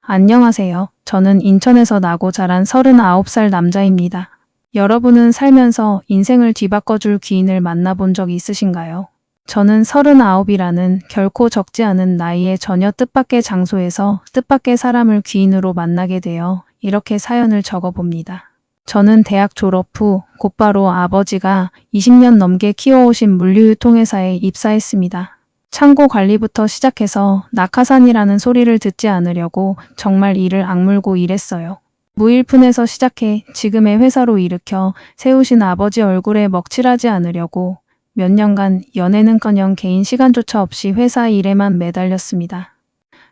안녕하세요. 저는 인천에서 나고 자란 39살 남자입니다. 여러분은 살면서 인생을 뒤바꿔줄 귀인을 만나본 적 있으신가요? 저는 39이라는 결코 적지 않은 나이에 전혀 뜻밖의 장소에서 뜻밖의 사람을 귀인으로 만나게 되어 이렇게 사연을 적어봅니다. 저는 대학 졸업 후 곧바로 아버지가 20년 넘게 키워오신 물류유통회사에 입사했습니다. 창고 관리부터 시작해서 낙하산이라는 소리를 듣지 않으려고 정말 이를 악물고 일했어요. 무일푼에서 시작해 지금의 회사로 일으켜 세우신 아버지 얼굴에 먹칠하지 않으려고 몇 년간 연애는커녕 개인 시간조차 없이 회사 일에만 매달렸습니다.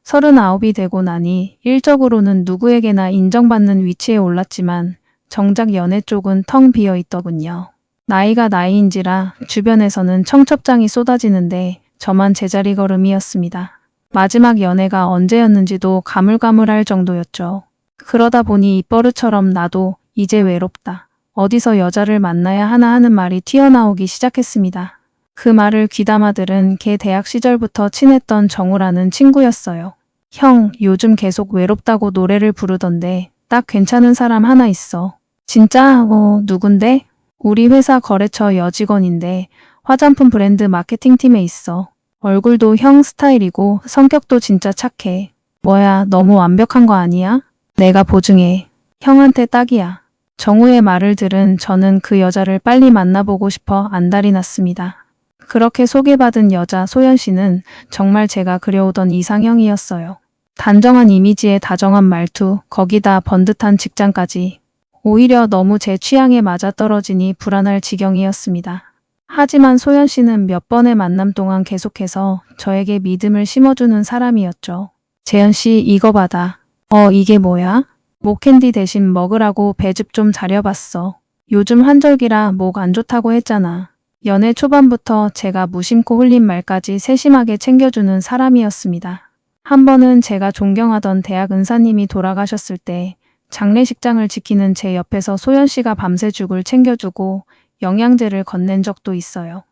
39이 되고 나니 일적으로는 누구에게나 인정받는 위치에 올랐지만 정작 연애 쪽은 텅 비어 있더군요. 나이가 나이인지라 주변에서는 청첩장이 쏟아지는데 저만 제자리 걸음이었습니다. 마지막 연애가 언제였는지도 가물가물할 정도였죠. 그러다 보니 입버릇처럼 나도 이제 외롭다. 어디서 여자를 만나야 하나 하는 말이 튀어나오기 시작했습니다. 그 말을 귀담아 들은 걔 대학 시절부터 친했던 정우라는 친구였어요. 형, 요즘 계속 외롭다고 노래를 부르던데 딱 괜찮은 사람 하나 있어. 진짜? 누군데? 우리 회사 거래처 여직원인데 화장품 브랜드 마케팅팀에 있어. 얼굴도 형 스타일이고 성격도 진짜 착해. 뭐야, 너무 완벽한 거 아니야? 내가 보증해. 형한테 딱이야. 정우의 말을 들은 저는 그 여자를 빨리 만나보고 싶어 안달이 났습니다. 그렇게 소개받은 여자 소연 씨는 정말 제가 그려오던 이상형이었어요. 단정한 이미지에 다정한 말투, 거기다 번듯한 직장까지. 오히려 너무 제 취향에 맞아떨어지니 불안할 지경이었습니다. 하지만 소연 씨는 몇 번의 만남 동안 계속해서 저에게 믿음을 심어주는 사람이었죠. 재현 씨, 이거 받아. 이게 뭐야? 목캔디 대신 먹으라고 배즙 좀 자려봤어. 요즘 환절기라 목 안 좋다고 했잖아. 연애 초반부터 제가 무심코 흘린 말까지 세심하게 챙겨주는 사람이었습니다. 한 번은 제가 존경하던 대학 은사님이 돌아가셨을 때 장례식장을 지키는 제 옆에서 소연 씨가 밤새 죽을 챙겨주고 영양제를 건넨 적도 있어요.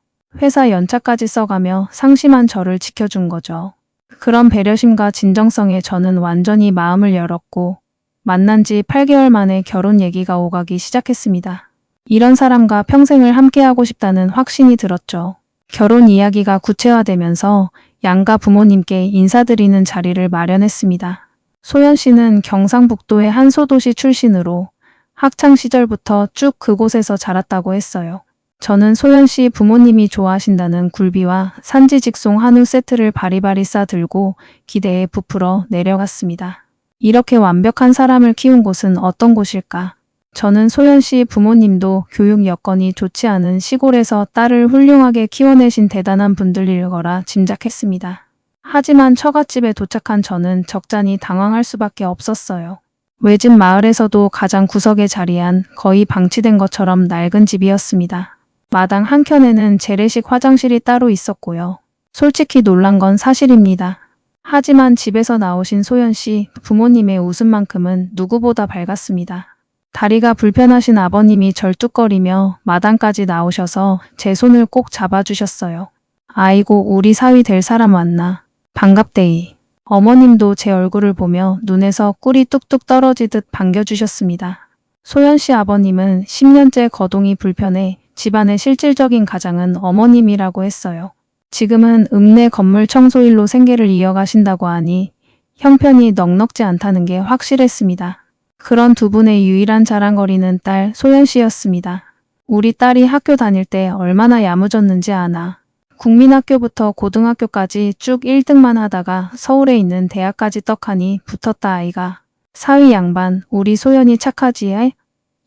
회사 연차까지 써가며 상심한 저를 지켜준 거죠. 그런 배려심과 진정성에 저는 완전히 마음을 열었고 만난 지 8개월 만에 결혼 얘기가 오가기 시작했습니다. 이런 사람과 평생을 함께하고 싶다는 확신이 들었죠. 결혼 이야기가 구체화되면서 양가 부모님께 인사드리는 자리를 마련했습니다. 소연 씨는 경상북도의 한 소도시 출신으로 학창 시절부터 쭉 그곳에서 자랐다고 했어요. 저는 소연 씨 부모님이 좋아하신다는 굴비와 산지 직송 한우 세트를 바리바리 싸들고 기대에 부풀어 내려갔습니다. 이렇게 완벽한 사람을 키운 곳은 어떤 곳일까? 저는 소연 씨 부모님도 교육 여건이 좋지 않은 시골에서 딸을 훌륭하게 키워내신 대단한 분들일 거라 짐작했습니다. 하지만 처갓집에 도착한 저는 적잖이 당황할 수밖에 없었어요. 외진 마을에서도 가장 구석에 자리한 거의 방치된 것처럼 낡은 집이었습니다. 마당 한켠에는 재래식 화장실이 따로 있었고요. 솔직히 놀란 건 사실입니다. 하지만 집에서 나오신 소연 씨 부모님의 웃음만큼은 누구보다 밝았습니다. 다리가 불편하신 아버님이 절뚝거리며 마당까지 나오셔서 제 손을 꼭 잡아주셨어요. 아이고, 우리 사위 될 사람 왔나. 반갑데이. 어머님도 제 얼굴을 보며 눈에서 꿀이 뚝뚝 떨어지듯 반겨주셨습니다. 소연 씨 아버님은 10년째 거동이 불편해 집안의 실질적인 가장은 어머님이라고 했어요. 지금은 읍내 건물 청소일로 생계를 이어가신다고 하니 형편이 넉넉지 않다는 게 확실했습니다. 그런 두 분의 유일한 자랑거리는 딸 소연 씨였습니다. 우리 딸이 학교 다닐 때 얼마나 야무졌는지 아나. 국민학교부터 고등학교까지 쭉 1등만 하다가 서울에 있는 대학까지 떡하니 붙었다 아이가. 사위 양반, 우리 소연이 착하지 해?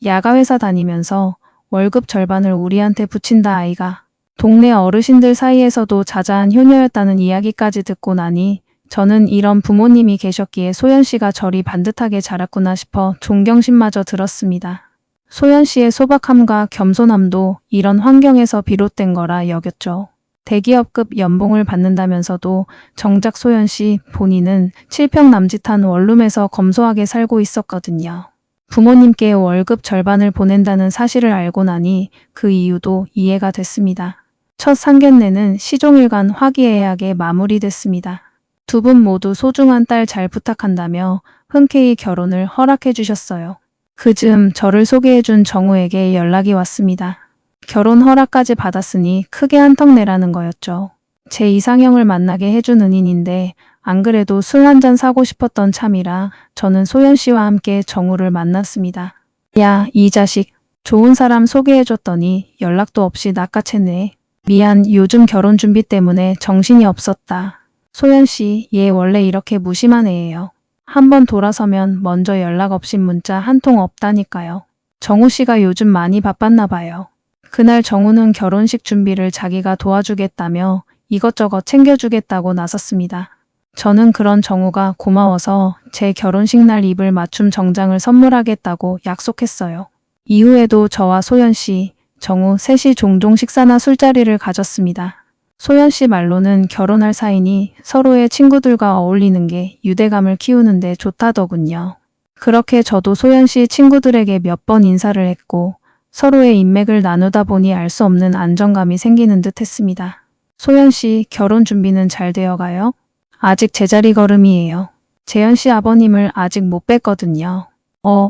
야가회사 다니면서 월급 절반을 우리한테 붙인다 아이가. 동네 어르신들 사이에서도 자자한 효녀였다는 이야기까지 듣고 나니 저는 이런 부모님이 계셨기에 소연 씨가 저리 반듯하게 자랐구나 싶어 존경심마저 들었습니다. 소연 씨의 소박함과 겸손함도 이런 환경에서 비롯된 거라 여겼죠. 대기업급 연봉을 받는다면서도 정작 소연 씨 본인은 7평 남짓한 원룸에서 검소하게 살고 있었거든요. 부모님께 월급 절반을 보낸다는 사실을 알고 나니 그 이유도 이해가 됐습니다. 첫 상견례는 시종일관 화기애애하게 마무리됐습니다. 두 분 모두 소중한 딸 잘 부탁한다며 흔쾌히 결혼을 허락해 주셨어요. 그 즈음 저를 소개해준 정우에게 연락이 왔습니다. 결혼 허락까지 받았으니 크게 한턱 내라는 거였죠. 제 이상형을 만나게 해준 은인인데 안 그래도 술 한잔 사고 싶었던 참이라 저는 소연 씨와 함께 정우를 만났습니다. 야, 이 자식. 좋은 사람 소개해줬더니 연락도 없이 낚아챘네. 미안, 요즘 결혼 준비 때문에 정신이 없었다. 소연 씨, 얘 원래 이렇게 무심한 애예요. 한번 돌아서면 먼저 연락 없이 문자 한 통 없다니까요. 정우 씨가 요즘 많이 바빴나 봐요. 그날 정우는 결혼식 준비를 자기가 도와주겠다며 이것저것 챙겨주겠다고 나섰습니다. 저는 그런 정우가 고마워서 제 결혼식 날 입을 맞춤 정장을 선물하겠다고 약속했어요. 이후에도 저와 소연 씨, 정우 셋이 종종 식사나 술자리를 가졌습니다. 소연 씨 말로는 결혼할 사이니 서로의 친구들과 어울리는 게 유대감을 키우는데 좋다더군요. 그렇게 저도 소연 씨 친구들에게 몇 번 인사를 했고 서로의 인맥을 나누다 보니 알 수 없는 안정감이 생기는 듯 했습니다. 소연 씨, 결혼 준비는 잘 되어가요? 아직 제자리 걸음이에요. 재현 씨 아버님을 아직 못 뵀거든요.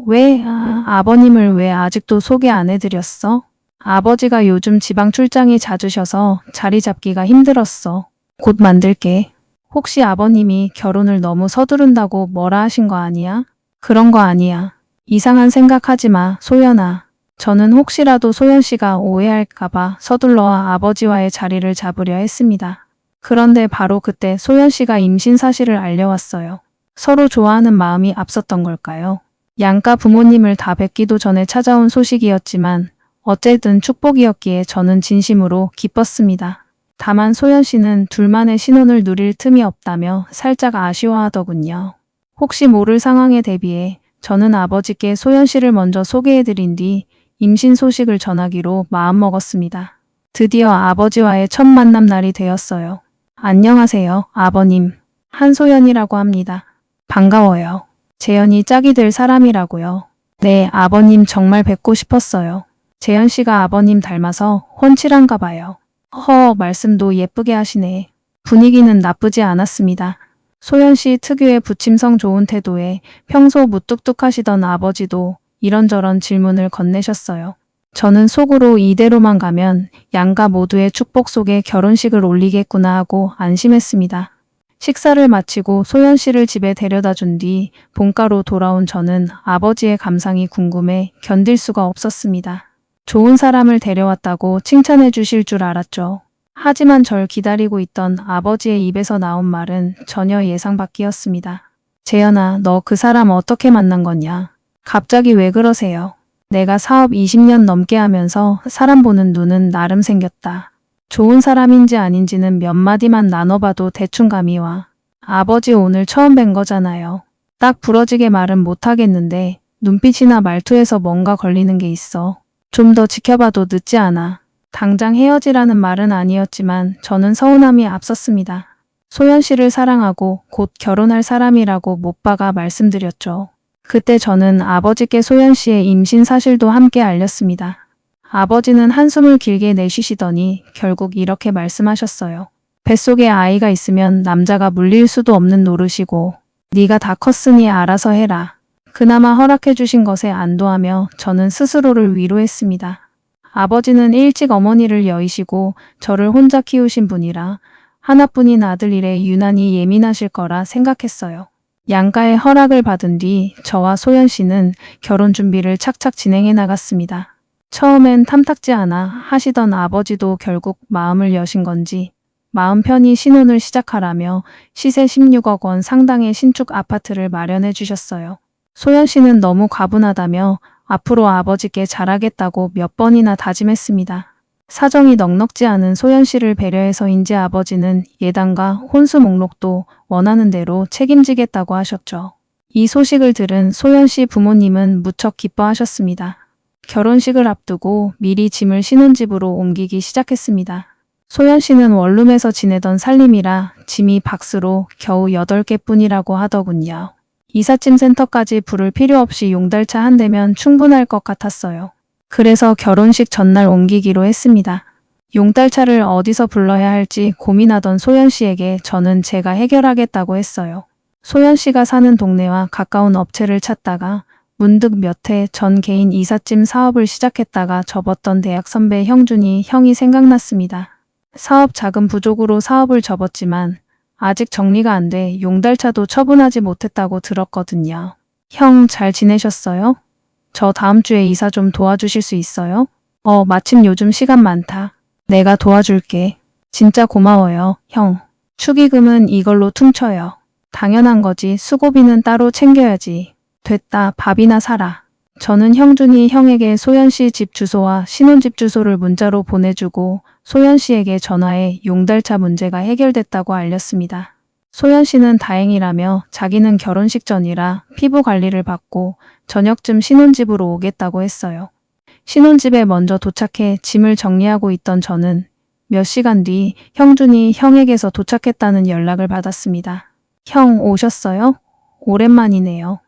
왜? 아버님을 왜 아직도 소개 안 해드렸어? 아버지가 요즘 지방 출장이 잦으셔서 자리 잡기가 힘들었어. 곧 만들게. 혹시 아버님이 결혼을 너무 서두른다고 뭐라 하신 거 아니야? 그런 거 아니야. 이상한 생각하지 마, 소연아. 저는 혹시라도 소연 씨가 오해할까봐 서둘러 아버지와의 자리를 잡으려 했습니다. 그런데 바로 그때 소연 씨가 임신 사실을 알려왔어요. 서로 좋아하는 마음이 앞섰던 걸까요? 양가 부모님을 다 뵙기도 전에 찾아온 소식이었지만 어쨌든 축복이었기에 저는 진심으로 기뻤습니다. 다만 소연 씨는 둘만의 신혼을 누릴 틈이 없다며 살짝 아쉬워하더군요. 혹시 모를 상황에 대비해 저는 아버지께 소연 씨를 먼저 소개해드린 뒤 임신 소식을 전하기로 마음먹었습니다. 드디어 아버지와의 첫 만남 날이 되었어요. 안녕하세요, 아버님. 한소연이라고 합니다. 반가워요. 재현이 짝이 될 사람이라고요. 네, 아버님 정말 뵙고 싶었어요. 재현 씨가 아버님 닮아서 훤칠한가 봐요. 말씀도 예쁘게 하시네. 분위기는 나쁘지 않았습니다. 소연 씨 특유의 부침성 좋은 태도에 평소 무뚝뚝하시던 아버지도 이런저런 질문을 건네셨어요. 저는 속으로 이대로만 가면 양가 모두의 축복 속에 결혼식을 올리겠구나 하고 안심했습니다. 식사를 마치고 소연 씨를 집에 데려다 준 뒤 본가로 돌아온 저는 아버지의 감상이 궁금해 견딜 수가 없었습니다. 좋은 사람을 데려왔다고 칭찬해 주실 줄 알았죠. 하지만 절 기다리고 있던 아버지의 입에서 나온 말은 전혀 예상 밖이었습니다. 재현아, 너 그 사람 어떻게 만난 거냐? 갑자기 왜 그러세요? 내가 사업 20년 넘게 하면서 사람 보는 눈은 나름 생겼다. 좋은 사람인지 아닌지는 몇 마디만 나눠봐도 대충 감이 와. 아버지 오늘 처음 뵌 거잖아요. 딱 부러지게 말은 못하겠는데 눈빛이나 말투에서 뭔가 걸리는 게 있어. 좀 더 지켜봐도 늦지 않아. 당장 헤어지라는 말은 아니었지만 저는 서운함이 앞섰습니다. 소연 씨를 사랑하고 곧 결혼할 사람이라고 못 박아 말씀드렸죠. 그때 저는 아버지께 소연 씨의 임신 사실도 함께 알렸습니다. 아버지는 한숨을 길게 내쉬시더니 결국 이렇게 말씀하셨어요. 뱃속에 아이가 있으면 남자가 물릴 수도 없는 노릇이고 네가 다 컸으니 알아서 해라. 그나마 허락해 주신 것에 안도하며 저는 스스로를 위로했습니다. 아버지는 일찍 어머니를 여의시고 저를 혼자 키우신 분이라 하나뿐인 아들 일에 유난히 예민하실 거라 생각했어요. 양가의 허락을 받은 뒤 저와 소연 씨는 결혼 준비를 착착 진행해 나갔습니다. 처음엔 탐탁지 않아 하시던 아버지도 결국 마음을 여신 건지 마음 편히 신혼을 시작하라며 시세 16억 원 상당의 신축 아파트를 마련해 주셨어요. 소연 씨는 너무 과분하다며 앞으로 아버지께 잘하겠다고 몇 번이나 다짐했습니다. 사정이 넉넉지 않은 소연 씨를 배려해서인지 아버지는 예단과 혼수 목록도 원하는 대로 책임지겠다고 하셨죠. 이 소식을 들은 소연 씨 부모님은 무척 기뻐하셨습니다. 결혼식을 앞두고 미리 짐을 신혼집으로 옮기기 시작했습니다. 소연 씨는 원룸에서 지내던 살림이라 짐이 박스로 겨우 8개뿐이라고 하더군요. 이삿짐 센터까지 부를 필요 없이 용달차 한 대면 충분할 것 같았어요. 그래서 결혼식 전날 옮기기로 했습니다. 용달차를 어디서 불러야 할지 고민하던 소연 씨에게 저는 제가 해결하겠다고 했어요. 소연 씨가 사는 동네와 가까운 업체를 찾다가 문득 몇 해 전 개인 이삿짐 사업을 시작했다가 접었던 대학 선배 형준이 형이 생각났습니다. 사업 자금 부족으로 사업을 접었지만 아직 정리가 안 돼 용달차도 처분하지 못했다고 들었거든요. 형 잘 지내셨어요? 저 다음 주에 이사 좀 도와주실 수 있어요? 마침 요즘 시간 많다. 내가 도와줄게. 진짜 고마워요, 형. 축의금은 이걸로 퉁쳐요. 당연한 거지. 수고비는 따로 챙겨야지. 됐다. 밥이나 사라. 저는 형준이 형에게 소연 씨 집 주소와 신혼집 주소를 문자로 보내주고 소연 씨에게 전화해 용달차 문제가 해결됐다고 알렸습니다. 소연 씨는 다행이라며 자기는 결혼식 전이라 피부 관리를 받고 저녁쯤 신혼집으로 오겠다고 했어요. 신혼집에 먼저 도착해 짐을 정리하고 있던 저는 몇 시간 뒤 형준이 형에게서 도착했다는 연락을 받았습니다. 형 오셨어요? 오랜만이네요.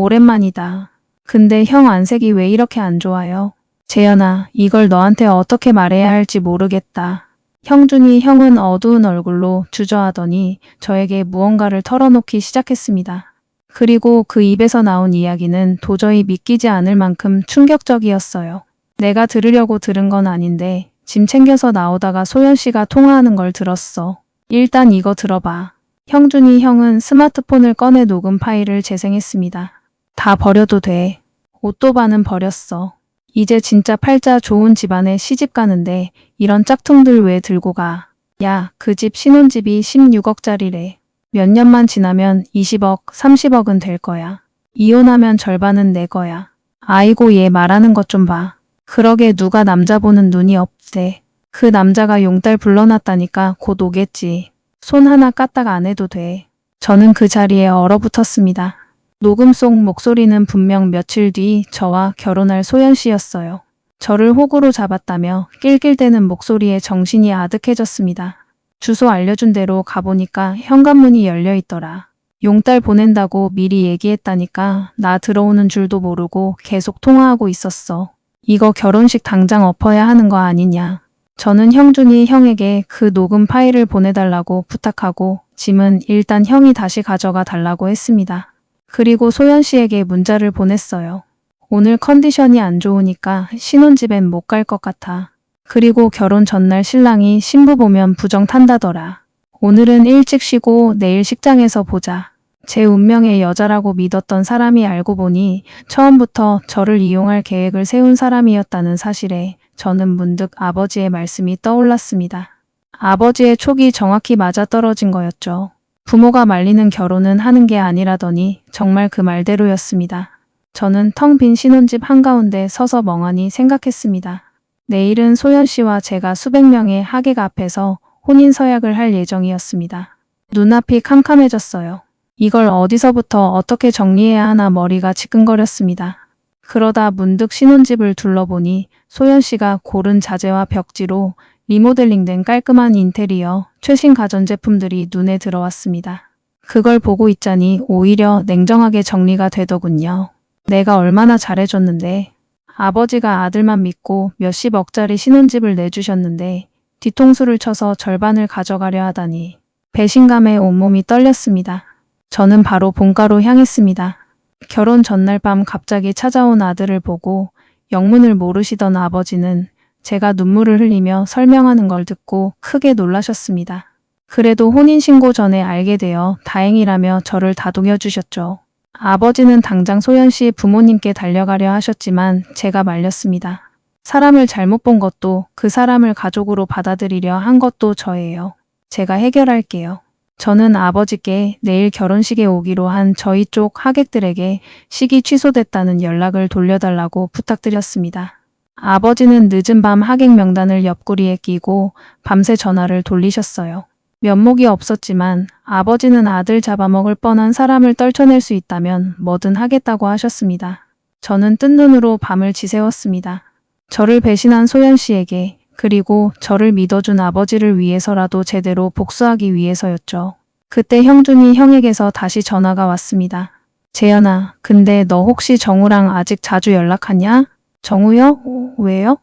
오랜만이다. 근데 형 안색이 왜 이렇게 안 좋아요? 재현아, 이걸 너한테 어떻게 말해야 할지 모르겠다. 형준이 형은 어두운 얼굴로 주저하더니 저에게 무언가를 털어놓기 시작했습니다. 그리고 그 입에서 나온 이야기는 도저히 믿기지 않을 만큼 충격적이었어요. 내가 들으려고 들은 건 아닌데 짐 챙겨서 나오다가 소연 씨가 통화하는 걸 들었어. 일단 이거 들어봐. 형준이 형은 스마트폰을 꺼내 녹음 파일을 재생했습니다. 다 버려도 돼. 옷도 반은 버렸어. 이제 진짜 팔자 좋은 집안에 시집 가는데 이런 짝퉁들 왜 들고 가? 야, 그 집 신혼집이 16억짜리래. 몇 년만 지나면 20억, 30억은 될 거야. 이혼하면 절반은 내 거야. 아이고 얘 말하는 것 좀 봐. 그러게 누가 남자 보는 눈이 없대. 그 남자가 용달 불러놨다니까 곧 오겠지. 손 하나 까딱 안 해도 돼. 저는 그 자리에 얼어붙었습니다. 녹음 속 목소리는 분명 며칠 뒤 저와 결혼할 소연 씨였어요. 저를 호구로 잡았다며 낄낄대는 목소리에 정신이 아득해졌습니다. 주소 알려준 대로 가보니까 현관문이 열려있더라. 용달 보낸다고 미리 얘기했다니까 나 들어오는 줄도 모르고 계속 통화하고 있었어. 이거 결혼식 당장 엎어야 하는 거 아니냐. 저는 형준이 형에게 그 녹음 파일을 보내달라고 부탁하고 짐은 일단 형이 다시 가져가 달라고 했습니다. 그리고 소연 씨에게 문자를 보냈어요. 오늘 컨디션이 안 좋으니까 신혼집엔 못 갈 것 같아. 그리고 결혼 전날 신랑이 신부 보면 부정 탄다더라. 오늘은 일찍 쉬고 내일 식장에서 보자. 제 운명의 여자라고 믿었던 사람이 알고 보니 처음부터 저를 이용할 계획을 세운 사람이었다는 사실에 저는 문득 아버지의 말씀이 떠올랐습니다. 아버지의 촉이 정확히 맞아떨어진 거였죠. 부모가 말리는 결혼은 하는 게 아니라더니 정말 그 말대로였습니다. 저는 텅 빈 신혼집 한가운데 서서 멍하니 생각했습니다. 내일은 소연 씨와 제가 수백 명의 하객 앞에서 혼인 서약을 할 예정이었습니다. 눈앞이 캄캄해졌어요. 이걸 어디서부터 어떻게 정리해야 하나 머리가 지끈거렸습니다. 그러다 문득 신혼집을 둘러보니 소연 씨가 고른 자재와 벽지로 리모델링된 깔끔한 인테리어, 최신 가전제품들이 눈에 들어왔습니다. 그걸 보고 있자니 오히려 냉정하게 정리가 되더군요. 내가 얼마나 잘해줬는데. 아버지가 아들만 믿고 몇십억짜리 신혼집을 내주셨는데 뒤통수를 쳐서 절반을 가져가려 하다니. 배신감에 온몸이 떨렸습니다. 저는 바로 본가로 향했습니다. 결혼 전날 밤 갑자기 찾아온 아들을 보고 영문을 모르시던 아버지는 제가 눈물을 흘리며 설명하는 걸 듣고 크게 놀라셨습니다. 그래도 혼인신고 전에 알게 되어 다행이라며 저를 다독여 주셨죠. 아버지는 당장 소연 씨 부모님께 달려가려 하셨지만 제가 말렸습니다. 사람을 잘못 본 것도 그 사람을 가족으로 받아들이려 한 것도 저예요. 제가 해결할게요. 저는 아버지께 내일 결혼식에 오기로 한 저희 쪽 하객들에게 식이 취소됐다는 연락을 돌려달라고 부탁드렸습니다. 아버지는 늦은 밤 하객 명단을 옆구리에 끼고 밤새 전화를 돌리셨어요. 면목이 없었지만 아버지는 아들 잡아먹을 뻔한 사람을 떨쳐낼 수 있다면 뭐든 하겠다고 하셨습니다. 저는 뜬 눈으로 밤을 지새웠습니다. 저를 배신한 소연 씨에게 그리고 저를 믿어준 아버지를 위해서라도 제대로 복수하기 위해서였죠. 그때 형준이 형에게서 다시 전화가 왔습니다. 재현아, 근데 너 혹시 정우랑 아직 자주 연락하냐? 정우요? 왜요?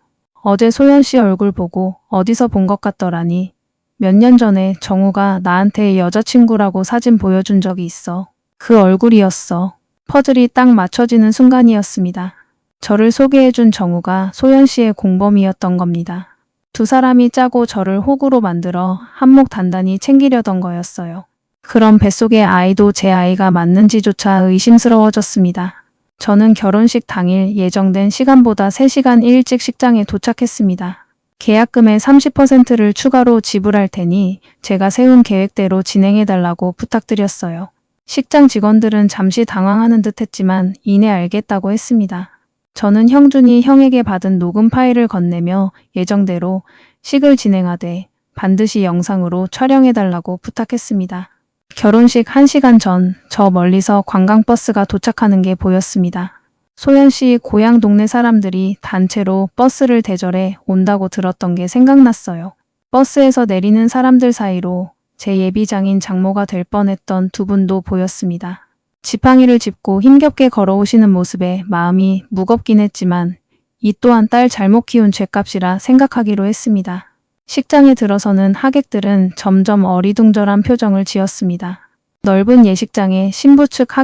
어제 소연 씨 얼굴 보고 어디서 본 것 같더라니. 몇 년 전에 정우가 나한테 여자친구라고 사진 보여준 적이 있어. 그 얼굴이었어. 퍼즐이 딱 맞춰지는 순간이었습니다. 저를 소개해준 정우가 소연 씨의 공범이었던 겁니다. 두 사람이 짜고 저를 호구로 만들어 한몫 단단히 챙기려던 거였어요. 그럼 뱃속의 아이도 제 아이가 맞는지조차 의심스러워졌습니다. 저는 결혼식 당일 예정된 시간보다 3시간 일찍 식장에 도착했습니다. 계약금의 30%를 추가로 지불할 테니 제가 세운 계획대로 진행해달라고 부탁드렸어요. 식장 직원들은 잠시 당황하는 듯 했지만 이내 알겠다고 했습니다. 저는 형준이 형에게 받은 녹음 파일을 건네며 예정대로 식을 진행하되 반드시 영상으로 촬영해달라고 부탁했습니다. 결혼식 1시간 전 저 멀리서 관광버스가 도착하는 게 보였습니다. 소연 씨 고향 동네 사람들이 단체로 버스를 대절해 온다고 들었던 게 생각났어요. 버스에서 내리는 사람들 사이로 제 예비장인 장모가 될 뻔했던 두 분도 보였습니다. 지팡이를 짚고 힘겹게 걸어오시는 모습에 마음이 무겁긴 했지만 이 또한 딸 잘못 키운 죗값이라 생각하기로 했습니다. 식장에 들어서는 하객들은 점점 어리둥절한 표정을 지었습니다. 넓은 예식장에 신부 측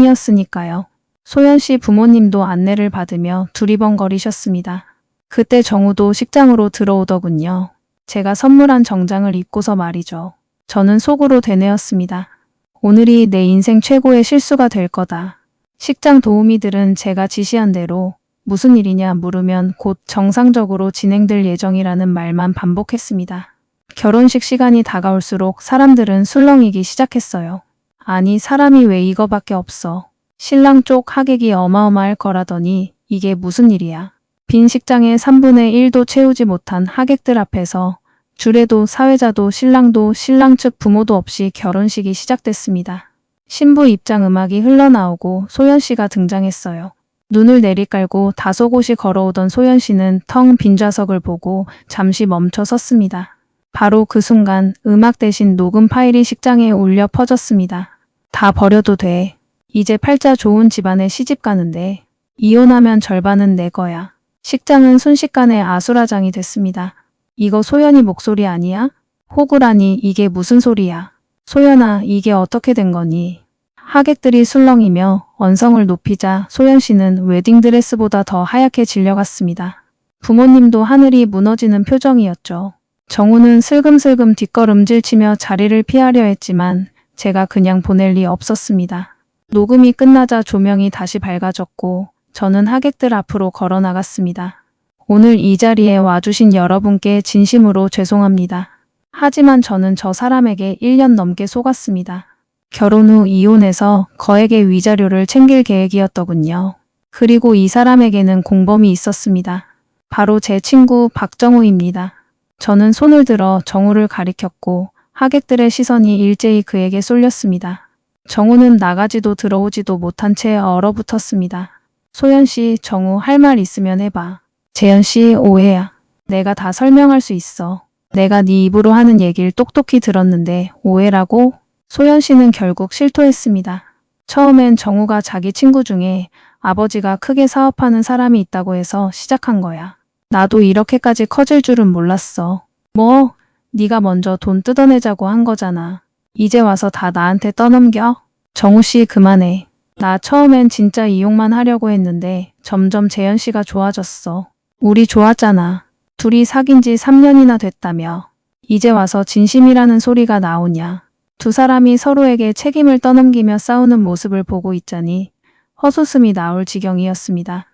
하객뿐이었으니까요. 소연 씨 부모님도 안내를 받으며 두리번거리셨습니다. 그때 정우도 식장으로 들어오더군요. 제가 선물한 정장을 입고서 말이죠. 저는 속으로 되뇌었습니다. 오늘이 내 인생 최고의 실수가 될 거다. 식장 도우미들은 제가 지시한 대로 무슨 일이냐 물으면 곧 정상적으로 진행될 예정이라는 말만 반복했습니다. 결혼식 시간이 다가올수록 사람들은 술렁이기 시작했어요. 아니 사람이 왜 이거밖에 없어. 신랑 쪽 하객이 어마어마할 거라더니 이게 무슨 일이야. 빈 식장의 3분의 1도 채우지 못한 하객들 앞에서 주례도 사회자도 신랑도 신랑 측 부모도 없이 결혼식이 시작됐습니다. 신부 입장 음악이 흘러나오고 소연 씨가 등장했어요. 눈을 내리깔고 다소곳이 걸어오던 소연 씨는 텅 빈 좌석을 보고 잠시 멈춰 섰습니다. 바로 그 순간 음악 대신 녹음 파일이 식장에 울려 퍼졌습니다. 다 버려도 돼. 이제 팔자 좋은 집안에 시집 가는데 이혼하면 절반은 내 거야. 식장은 순식간에 아수라장이 됐습니다. 이거 소연이 목소리 아니야? 호구라니 이게 무슨 소리야. 소연아 이게 어떻게 된 거니? 하객들이 술렁이며 언성을 높이자 소연 씨는 웨딩드레스보다 더 하얗게 질려갔습니다. 부모님도 하늘이 무너지는 표정이었죠. 정우는 슬금슬금 뒷걸음질치며 자리를 피하려 했지만 제가 그냥 보낼 리 없었습니다. 녹음이 끝나자 조명이 다시 밝아졌고 저는 하객들 앞으로 걸어 나갔습니다. 오늘 이 자리에 와주신 여러분께 진심으로 죄송합니다. 하지만 저는 저 사람에게 1년 넘게 속았습니다. 결혼 후 이혼해서 거액의 위자료를 챙길 계획이었더군요. 그리고 이 사람에게는 공범이 있었습니다. 바로 제 친구 박정우입니다. 저는 손을 들어 정우를 가리켰고 하객들의 시선이 일제히 그에게 쏠렸습니다. 정우는 나가지도 들어오지도 못한 채 얼어붙었습니다. 소연 씨, 정우 할 말 있으면 해봐. 재현 씨, 오해야. 내가 다 설명할 수 있어. 내가 네 입으로 하는 얘기를 똑똑히 들었는데 오해라고? 소연 씨는 결국 실토했습니다. 처음엔 정우가 자기 친구 중에 아버지가 크게 사업하는 사람이 있다고 해서 시작한 거야. 나도 이렇게까지 커질 줄은 몰랐어. 뭐? 네가 먼저 돈 뜯어내자고 한 거잖아. 이제 와서 다 나한테 떠넘겨? 정우 씨 그만해. 나 처음엔 진짜 이용만 하려고 했는데 점점 재현 씨가 좋아졌어. 우리 좋았잖아. 둘이 사귄 지 3년이나 됐다며. 이제 와서 진심이라는 소리가 나오냐. 두 사람이 서로에게 책임을 떠넘기며 싸우는 모습을 보고 있자니 헛웃음이 나올 지경이었습니다.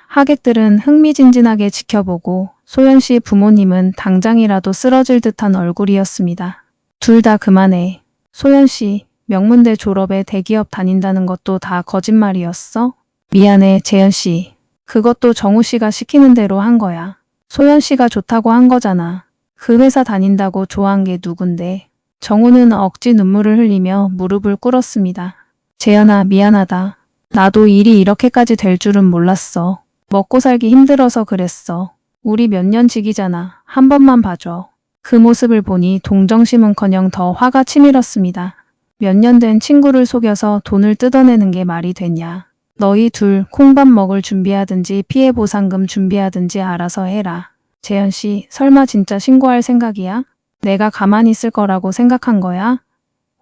하객들은 흥미진진하게 지켜보고 소연 씨 부모님은 당장이라도 쓰러질 듯한 얼굴이었습니다. 둘 다 그만해. 소연 씨, 명문대 졸업에 대기업 다닌다는 것도 다 거짓말이었어? 미안해, 재현 씨. 그것도 정우 씨가 시키는 대로 한 거야. 소연 씨가 좋다고 한 거잖아. 그 회사 다닌다고 좋아한 게 누군데. 정우는 억지 눈물을 흘리며 무릎을 꿇었습니다. 재현아, 미안하다. 나도 일이 이렇게까지 될 줄은 몰랐어. 먹고 살기 힘들어서 그랬어. 우리 몇 년 지기잖아. 한 번만 봐줘. 그 모습을 보니 동정심은커녕 더 화가 치밀었습니다. 몇 년 된 친구를 속여서 돈을 뜯어내는 게 말이 되냐. 너희 둘 콩밥 먹을 준비하든지 피해보상금 준비하든지 알아서 해라. 재현 씨, 설마 진짜 신고할 생각이야? 내가 가만히 있을 거라고 생각한 거야?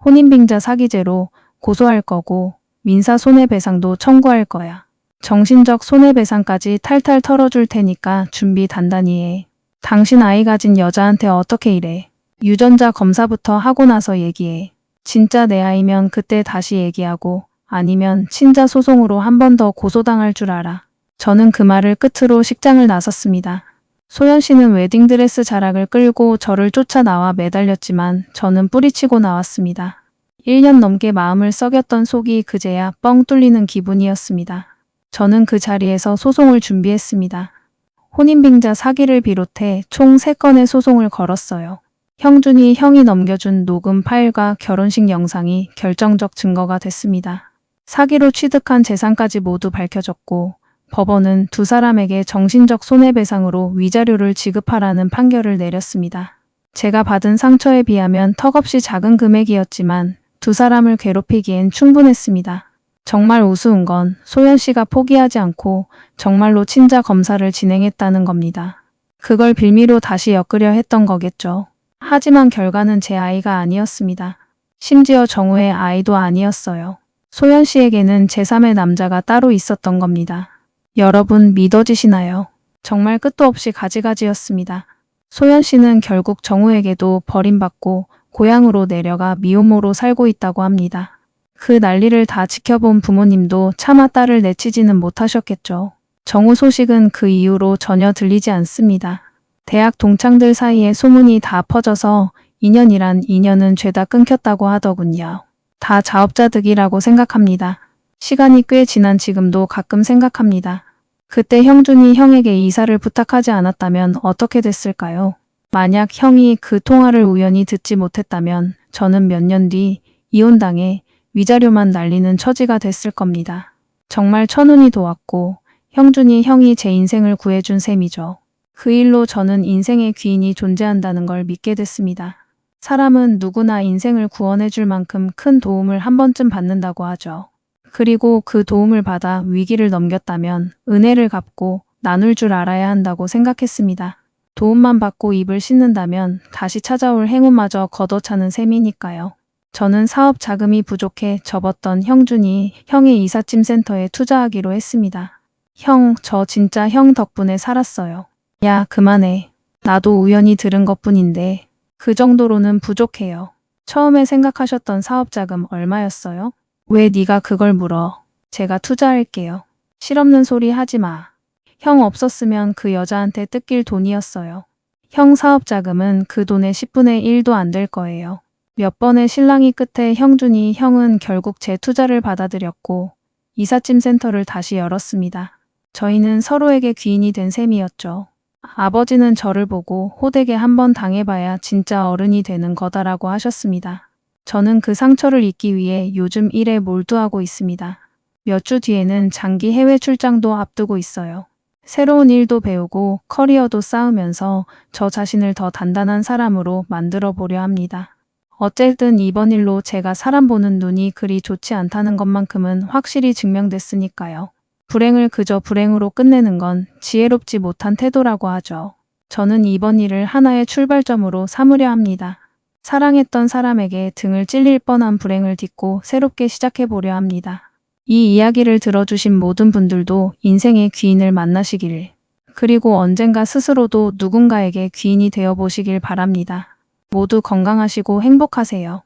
혼인빙자 사기죄로 고소할 거고 민사 손해배상도 청구할 거야. 정신적 손해배상까지 탈탈 털어줄 테니까 준비 단단히 해. 당신 아이 가진 여자한테 어떻게 이래? 유전자 검사부터 하고 나서 얘기해. 진짜 내 아이면 그때 다시 얘기하고 아니면 친자 소송으로 한 번 더 고소당할 줄 알아. 저는 그 말을 끝으로 식장을 나섰습니다. 소연 씨는 웨딩드레스 자락을 끌고 저를 쫓아 나와 매달렸지만 저는 뿌리치고 나왔습니다. 1년 넘게 마음을 썩였던 속이 그제야 뻥 뚫리는 기분이었습니다. 저는 그 자리에서 소송을 준비했습니다. 혼인빙자 사기를 비롯해 총 3건의 소송을 걸었어요. 형준이 형이 넘겨준 녹음 파일과 결혼식 영상이 결정적 증거가 됐습니다. 사기로 취득한 재산까지 모두 밝혀졌고 법원은 두 사람에게 정신적 손해배상으로 위자료를 지급하라는 판결을 내렸습니다. 제가 받은 상처에 비하면 턱없이 작은 금액이었지만 두 사람을 괴롭히기엔 충분했습니다. 정말 우스운 건 소연 씨가 포기하지 않고 정말로 친자 검사를 진행했다는 겁니다. 그걸 빌미로 다시 엮으려 했던 거겠죠. 하지만 결과는 제 아이가 아니었습니다. 심지어 정우의 아이도 아니었어요. 소연 씨에게는 제3의 남자가 따로 있었던 겁니다. 여러분 믿어지시나요? 정말 끝도 없이 가지가지였습니다. 소연 씨는 결국 정우에게도 버림받고 고향으로 내려가 미혼모로 살고 있다고 합니다. 그 난리를 다 지켜본 부모님도 차마 딸을 내치지는 못하셨겠죠. 정우 소식은 그 이후로 전혀 들리지 않습니다. 대학 동창들 사이에 소문이 다 퍼져서 인연이란 인연은 죄다 끊겼다고 하더군요. 다 자업자득이라고 생각합니다. 시간이 꽤 지난 지금도 가끔 생각합니다. 그때 형준이 형에게 이사를 부탁하지 않았다면 어떻게 됐을까요? 만약 형이 그 통화를 우연히 듣지 못했다면 저는 몇 년 뒤 이혼당해 위자료만 날리는 처지가 됐을 겁니다. 정말 천운이 도왔고 형준이 형이 제 인생을 구해준 셈이죠. 그 일로 저는 인생의 귀인이 존재한다는 걸 믿게 됐습니다. 사람은 누구나 인생을 구원해줄 만큼 큰 도움을 한 번쯤 받는다고 하죠. 그리고 그 도움을 받아 위기를 넘겼다면 은혜를 갚고 나눌 줄 알아야 한다고 생각했습니다. 도움만 받고 입을 씻는다면 다시 찾아올 행운마저 걷어차는 셈이니까요. 저는 사업 자금이 부족해 접었던 형준이 형의 이삿짐 센터에 투자하기로 했습니다. 형, 저 진짜 형 덕분에 살았어요. 야, 그만해. 나도 우연히 들은 것뿐인데 그 정도로는 부족해요. 처음에 생각하셨던 사업 자금 얼마였어요? 왜 네가 그걸 물어? 제가 투자할게요. 실없는 소리 하지 마. 형 없었으면 그 여자한테 뜯길 돈이었어요. 형 사업 자금은 그 돈의 10분의 1도 안 될 거예요. 몇 번의 실랑이 끝에 형준이 형은 결국 제 투자를 받아들였고 이삿짐 센터를 다시 열었습니다. 저희는 서로에게 귀인이 된 셈이었죠. 아버지는 저를 보고 호되게 한번 당해봐야 진짜 어른이 되는 거다라고 하셨습니다. 저는 그 상처를 잊기 위해 요즘 일에 몰두하고 있습니다. 몇 주 뒤에는 장기 해외 출장도 앞두고 있어요. 새로운 일도 배우고 커리어도 쌓으면서 저 자신을 더 단단한 사람으로 만들어 보려 합니다. 어쨌든 이번 일로 제가 사람 보는 눈이 그리 좋지 않다는 것만큼은 확실히 증명됐으니까요. 불행을 그저 불행으로 끝내는 건 지혜롭지 못한 태도라고 하죠. 저는 이번 일을 하나의 출발점으로 삼으려 합니다. 사랑했던 사람에게 등을 찔릴 뻔한 불행을 딛고 새롭게 시작해보려 합니다. 이 이야기를 들어주신 모든 분들도 인생의 귀인을 만나시길, 그리고 언젠가 스스로도 누군가에게 귀인이 되어보시길 바랍니다. 모두 건강하시고 행복하세요.